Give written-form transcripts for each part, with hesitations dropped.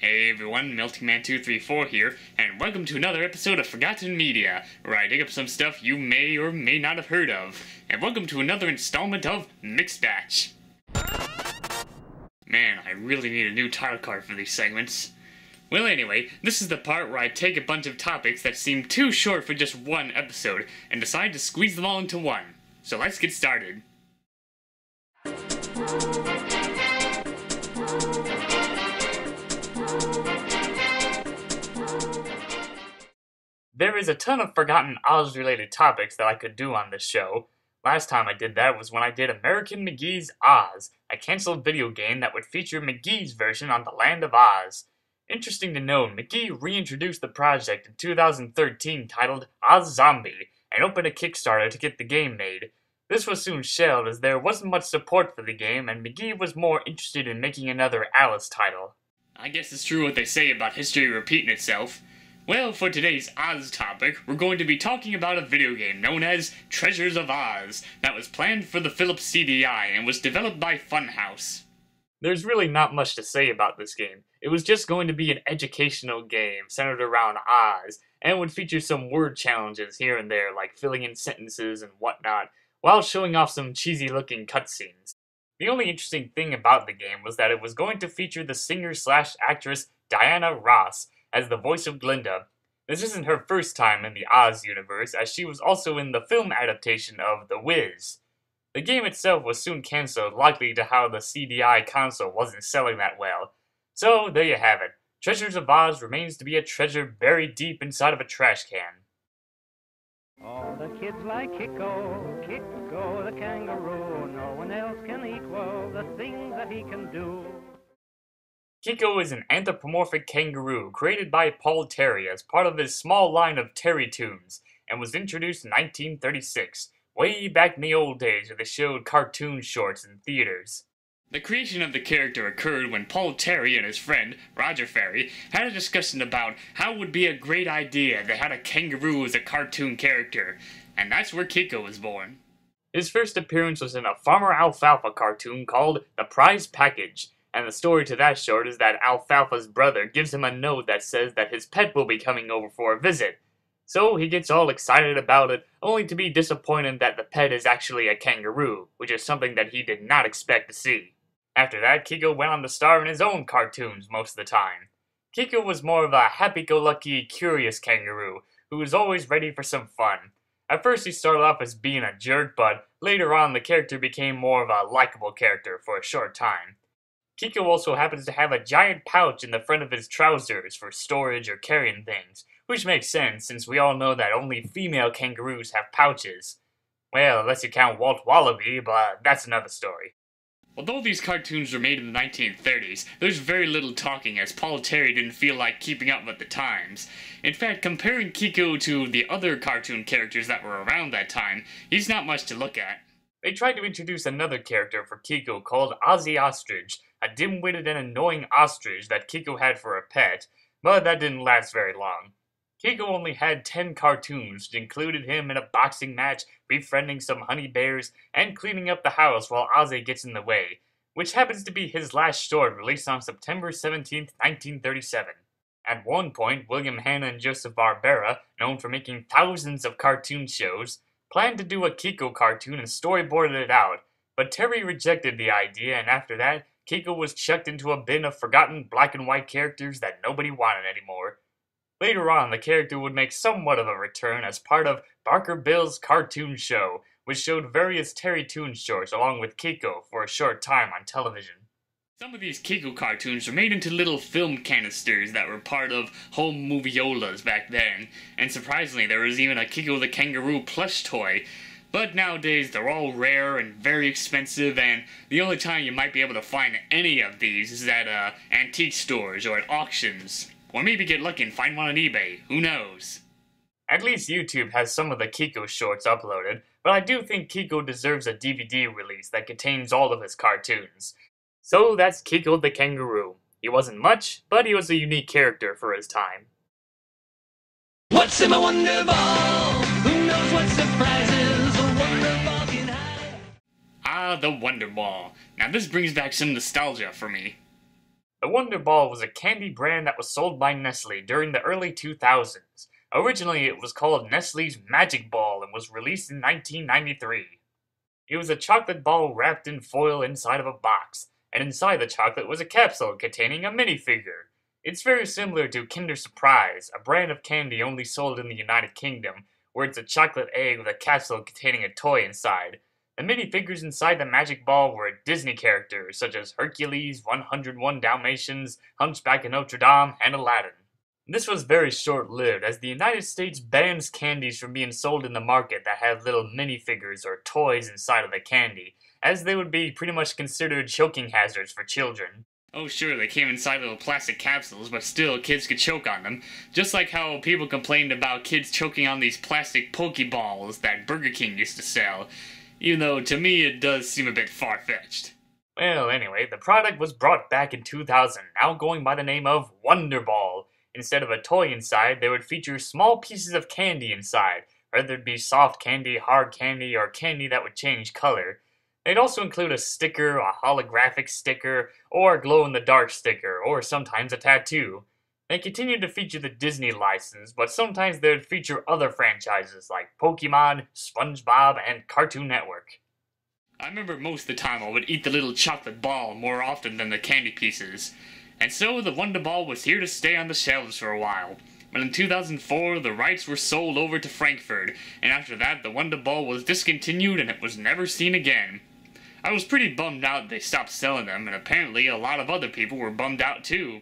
Hey everyone, MeltingMan234 here, and welcome to another episode of Forgotten Media, where I dig up some stuff you may or may not have heard of. And welcome to another installment of Mixed Batch. Man, I really need a new title card for these segments. Well anyway, this is the part where I take a bunch of topics that seem too short for just one episode, and decide to squeeze them all into one. So let's get started. There is a ton of forgotten Oz-related topics that I could do on this show. Last time I did that was when I did American McGee's Oz, a cancelled video game that would feature McGee's version on the Land of Oz. Interesting to note, McGee reintroduced the project in 2013 titled Oz Zombie, and opened a Kickstarter to get the game made. This was soon shelved as there wasn't much support for the game, and McGee was more interested in making another Alice title. I guess it's true what they say about history repeating itself. Well, for today's Oz topic, we're going to be talking about a video game known as Treasures of Oz that was planned for the Philips CDI and was developed by Funhouse. There's really not much to say about this game. It was just going to be an educational game centered around Oz, and would feature some word challenges here and there, like filling in sentences and whatnot, while showing off some cheesy-looking cutscenes. The only interesting thing about the game was that it was going to feature the singer-slash-actress Diana Ross as the voice of Glinda. This isn't her first time in the Oz universe, as she was also in the film adaptation of The Wiz. The game itself was soon cancelled, likely to how the CDI console wasn't selling that well. So, there you have it. Treasures of Oz remains to be a treasure buried deep inside of a trash can. All the kids like Kiko, Kiko the kangaroo. No one else can equal the things that he can do. Kiko is an anthropomorphic kangaroo created by Paul Terry as part of his small line of Terrytoons, and was introduced in 1936, way back in the old days where they showed cartoon shorts in theaters. The creation of the character occurred when Paul Terry and his friend, Roger Ferry, had a discussion about how it would be a great idea to have a kangaroo as a cartoon character, and that's where Kiko was born. His first appearance was in a Farmer Alfalfa cartoon called The Prize Package, and the story to that short is that Alfalfa's brother gives him a note that says that his pet will be coming over for a visit. So he gets all excited about it, only to be disappointed that the pet is actually a kangaroo, which is something that he did not expect to see. After that, Kiko went on to star in his own cartoons most of the time. Kiko was more of a happy-go-lucky, curious kangaroo, who was always ready for some fun. At first he started off as being a jerk, but later on the character became more of a likable character for a short time. Kiko also happens to have a giant pouch in the front of his trousers for storage or carrying things, which makes sense since we all know that only female kangaroos have pouches. Well, unless you count Walt Wallaby, but that's another story. Although these cartoons were made in the 1930s, there's very little talking as Paul Terry didn't feel like keeping up with the times. In fact, comparing Kiko to the other cartoon characters that were around that time, he's not much to look at. They tried to introduce another character for Kiko called Ozzy Ostrich, a dim-witted and annoying ostrich that Kiko had for a pet, but that didn't last very long. Kiko only had 10 cartoons, which included him in a boxing match, befriending some honey bears, and cleaning up the house while Ozzy gets in the way, which happens to be his last short released on September 17, 1937. At one point, William Hanna and Joseph Barbera, known for making thousands of cartoon shows, planned to do a Kiko cartoon and storyboarded it out, but Terry rejected the idea, and after that, Kiko was chucked into a bin of forgotten black and white characters that nobody wanted anymore. Later on, the character would make somewhat of a return as part of Barker Bill's Cartoon Show, which showed various Terrytoon shorts along with Kiko for a short time on television. Some of these Kiko cartoons were made into little film canisters that were part of home moviolas back then, and surprisingly there was even a Kiko the Kangaroo plush toy. But nowadays they're all rare and very expensive, and the only time you might be able to find any of these is at antique stores or at auctions. Or maybe get lucky and find one on eBay, who knows? At least YouTube has some of the Kiko shorts uploaded, but I do think Kiko deserves a DVD release that contains all of his cartoons. So that's Kiko the Kangaroo. He wasn't much, but he was a unique character for his time. What's in my wonder ball? Who knows what surprises a wonder ball can hide? Ah, the Wonder Ball. Now this brings back some nostalgia for me. The Wonder Ball was a candy brand that was sold by Nestle during the early 2000s. Originally, it was called Nestle's Magic Ball and was released in 1993. It was a chocolate ball wrapped in foil inside of a box, and inside the chocolate was a capsule containing a minifigure. It's very similar to Kinder Surprise, a brand of candy only sold in the United Kingdom, where it's a chocolate egg with a capsule containing a toy inside. The minifigures inside the Magic Ball were Disney characters such as Hercules, 101 Dalmatians, Hunchback of Notre Dame, and Aladdin. This was very short-lived, as the United States bans candies from being sold in the market that have little minifigures or toys inside of the candy, as they would be pretty much considered choking hazards for children. Oh sure, they came inside little plastic capsules, but still, kids could choke on them. Just like how people complained about kids choking on these plastic Pokeballs that Burger King used to sell. Even though, to me, it does seem a bit far-fetched. Well, anyway, the product was brought back in 2000, now going by the name of Wonder Ball. Instead of a toy inside, they would feature small pieces of candy inside, whether it be soft candy, hard candy, or candy that would change color. They'd also include a sticker, a holographic sticker, or a glow-in-the-dark sticker, or sometimes a tattoo. They continued to feature the Disney license, but sometimes they would feature other franchises like Pokemon, SpongeBob, and Cartoon Network. I remember most of the time I would eat the little chocolate ball more often than the candy pieces. And so the Wonder Ball was here to stay on the shelves for a while. But in 2004, the rights were sold over to Frankfurt, and after that the Wonder Ball was discontinued and it was never seen again. I was pretty bummed out they stopped selling them, and apparently a lot of other people were bummed out too.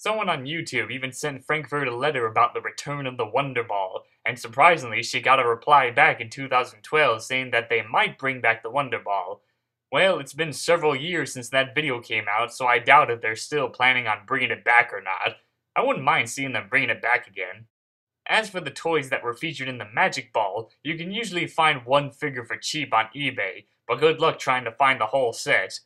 Someone on YouTube even sent Frankfurt a letter about the return of the Wonder Ball, and surprisingly she got a reply back in 2012 saying that they might bring back the Wonder Ball. Well, it's been several years since that video came out, so I doubt if they're still planning on bringing it back or not. I wouldn't mind seeing them bringing it back again. As for the toys that were featured in the Magic Ball, you can usually find one figure for cheap on eBay, but good luck trying to find the whole set.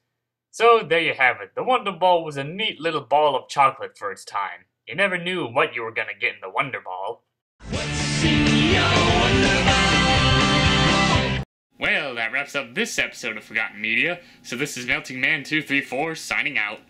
So there you have it. The Wonder Ball was a neat little ball of chocolate for its time. You never knew what you were gonna get in the Wonder Ball. What's in your Wonder Ball? Well, that wraps up this episode of Forgotten Media, so this is Melting Man 234 signing out.